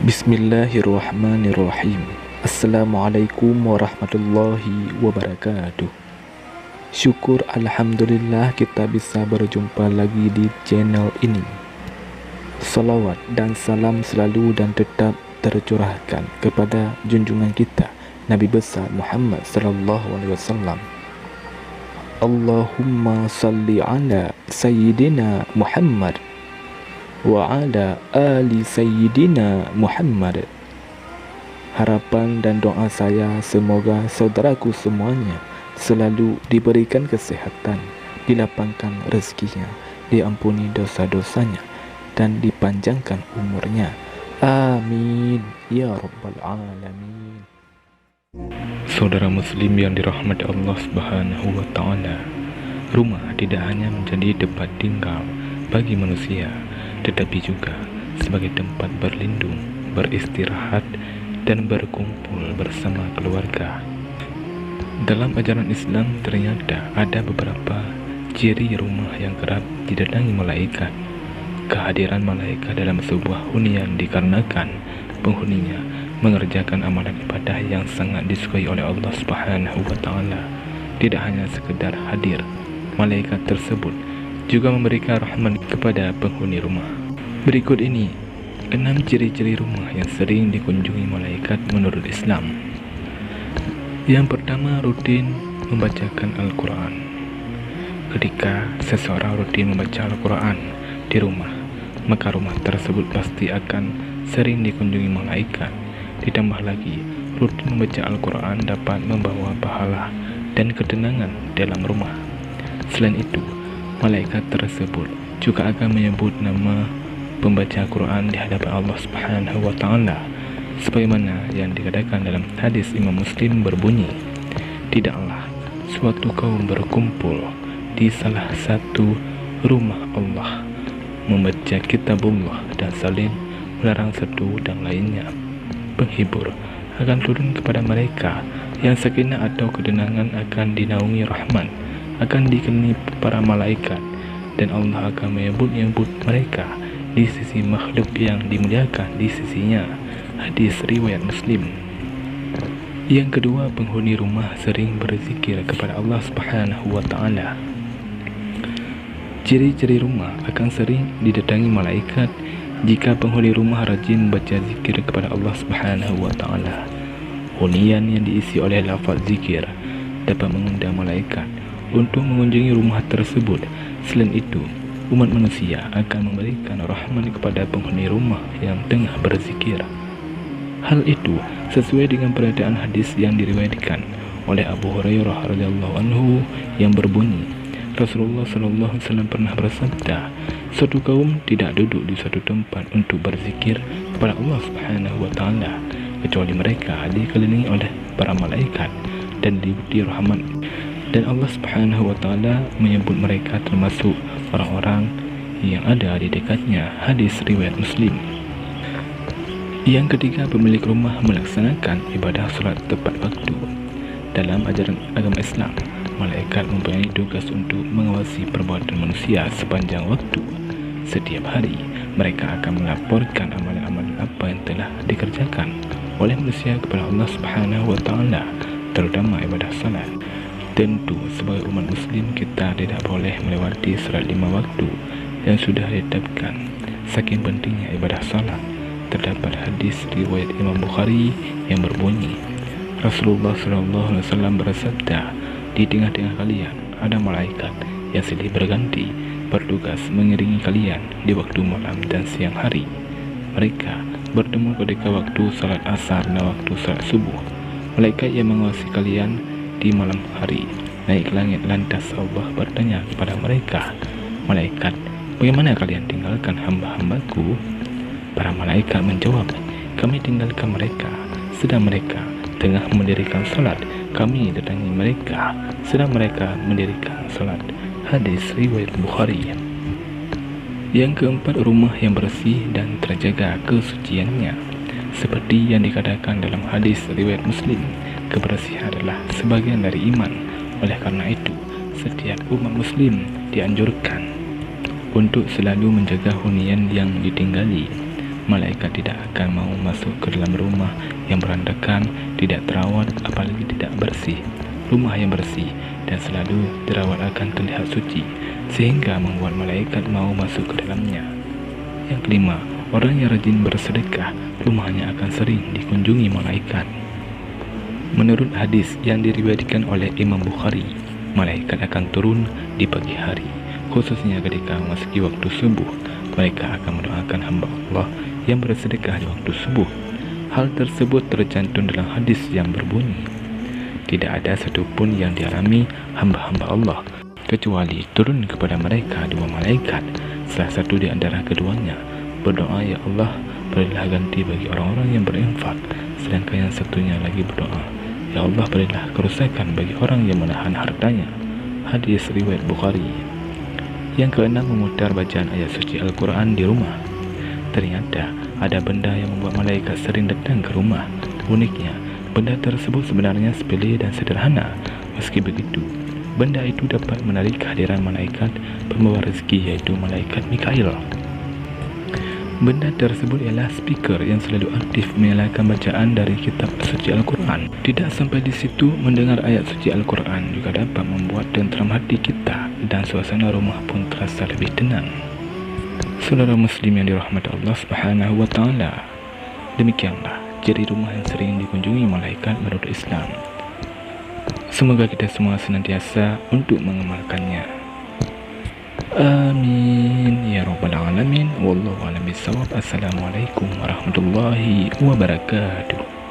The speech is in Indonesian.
Bismillahirrahmanirrahim. Assalamualaikum warahmatullahi wabarakatuh. Syukur alhamdulillah kita bisa berjumpa lagi di channel ini. Salawat dan salam selalu dan tetap tercurahkan kepada junjungan kita Nabi besar Muhammad sallallahu alaihi wasallam. Allahumma salli ala sayyidina Muhammad wa ala ali sayyidina Muhammad. Harapan dan doa saya semoga saudaraku semuanya selalu diberikan kesehatan, dilapangkan rezekinya, diampuni dosa-dosanya, dan dipanjangkan umurnya. Amin ya rabbal alamin. Saudara muslim yang dirahmati Allah Subhanahu wa taala, rumah tidak hanya menjadi tempat tinggal bagi manusia, tetapi juga sebagai tempat berlindung, beristirahat, dan berkumpul bersama keluarga. Dalam ajaran Islam ternyata ada beberapa ciri rumah yang kerap didatangi malaikat. Kehadiran malaikat dalam sebuah hunian dikarenakan penghuninya mengerjakan amalan ibadah yang sangat disukai oleh Allah Subhanahu wa taala. Tidak hanya sekedar hadir, malaikat tersebut juga memberikan rahmat kepada penghuni rumah. Berikut ini 6 ciri-ciri rumah yang sering dikunjungi malaikat menurut Islam. Yang pertama, rutin membacakan Al-Quran. Ketika seseorang rutin membaca Al-Quran di rumah, maka rumah tersebut pasti akan sering dikunjungi malaikat. Ditambah lagi, rutin membaca Al-Quran dapat membawa pahala dan ketenangan dalam rumah. Selain itu, malaikat tersebut juga akan menyebut nama pembaca Al-Quran di hadapan Allah Subhanahu wa taala, sebagaimana yang dikatakan dalam hadis Imam Muslim berbunyi, tidaklah suatu kaum berkumpul di salah satu rumah Allah membaca kitabullah dan saling melarang satu dan lainnya. Penghibur akan turun kepada mereka, yang sakinah atau ketenangan akan dinaungi rahmat, akan dikelilingi para malaikat, dan Allah akan menyebut-nyebut mereka di sisi makhluk yang dimuliakan di sisinya. Hadis riwayat Muslim. Yang kedua, penghuni rumah sering berzikir kepada Allah Subhanahu wa taala. Ciri-ciri rumah akan sering didatangi malaikat jika penghuni rumah rajin membaca zikir kepada Allah Subhanahu wa taala. Hunian yang diisi oleh lafaz zikir dapat mengundang malaikat untuk mengunjungi rumah tersebut. Selain itu, umat manusia akan memberikan rahmat kepada penghuni rumah yang tengah berzikir. Hal itu sesuai dengan pernyataan hadis yang diriwayatkan oleh Abu Hurairah radhiyallahu anhu yang berbunyi, Rasulullah sallallahu alaihi wasallam pernah bersabda, suatu kaum tidak duduk di suatu tempat untuk berzikir kepada Allah Subhanahu wa taala kecuali mereka dikelilingi oleh para malaikat dan diberi rahmat, dan Allah Subhanahu wa taala menyebut mereka termasuk orang-orang yang ada di dekatnya. Hadis riwayat Muslim. Yang ketiga, pemilik rumah melaksanakan ibadah salat tepat waktu. Dalam ajaran agama Islam, malaikat mempunyai tugas untuk mengawasi perbuatan manusia sepanjang waktu. Setiap hari, mereka akan melaporkan amalan-amalan apa yang telah dikerjakan oleh manusia kepada Allah Subhanahu wa taala, terutama ibadah salat. Tentu sebagai umat muslim kita tidak boleh melewati salat 5 waktu yang sudah ditetapkan. Saking pentingnya ibadah salat, terdapat hadis riwayat Imam Bukhari yang berbunyi, Rasulullah sallallahu alaihi wasallam bersabda, di tengah-tengah kalian ada malaikat yang silih berganti bertugas mengiringi kalian di waktu malam dan siang hari. Mereka bertemu ketika waktu salat asar dan waktu salat subuh. Malaikat yang mengawasi kalian di malam hari naik ke langit, lantas Allah bertanya kepada mereka, malaikat, bagaimana kalian tinggalkan hamba-hambaku? Para malaikat menjawab, kami tinggalkan mereka sedang mereka tengah mendirikan salat kami datangi mereka sedang mereka mendirikan salat. Hadis riwayat Bukhari. Yang keempat, rumah yang bersih dan terjaga kesuciannya. Seperti yang dikatakan dalam hadis riwayat Muslim, kebersihan adalah sebagian dari iman. Oleh karena itu, setiap umat muslim dianjurkan untuk selalu menjaga hunian yang ditinggali. Malaikat tidak akan mau masuk ke dalam rumah yang berandakan, tidak terawat, apalagi tidak bersih. Rumah yang bersih dan selalu terawat akan terlihat suci, sehingga membuat malaikat mau masuk ke dalamnya. Yang kelima, orang yang rajin bersedekah, rumahnya akan sering dikunjungi malaikat. Menurut hadis yang diriwayatkan oleh Imam Bukhari, malaikat akan turun di pagi hari, khususnya ketika memasuki waktu subuh. Mereka akan mendoakan hamba Allah yang bersedekah di waktu subuh. Hal tersebut tercantum dalam hadis yang berbunyi, tidak ada satupun yang dialami hamba-hamba Allah kecuali turun kepada mereka dua malaikat. Salah satu di antara keduanya berdoa, "Ya Allah, berilah ganti bagi orang-orang yang berinfak." Sedangkan yang satunya lagi berdoa, "Ya Allah, berilah kerusakan bagi orang yang menahan hartanya." Hadis riwayat Bukhari. Yang keenam, memutar bacaan ayat suci Al-Quran di rumah. Ternyata ada benda yang membuat malaikat sering datang ke rumah. Uniknya, benda tersebut sebenarnya sepele dan sederhana. Meski begitu, benda itu dapat menarik kehadiran malaikat pembawa rezeki, yaitu malaikat Mikail. Benda tersebut ialah speaker yang selalu aktif menyalakan bacaan dari kitab suci Al-Quran. Tidak sampai di situ, mendengar ayat suci Al-Quran juga dapat membuat tentram hati kita dan suasana rumah pun terasa lebih tenang. Saudara muslim yang dirahmati Allah Subhanahu wa taala, demikianlah ciri rumah yang sering dikunjungi malaikat menurut Islam. Semoga kita semua senantiasa untuk mengamalkannya. Amin ya rabbal alamin. Wallahu a'lam bishawab. Assalamualaikum warahmatullahi wabarakatuh.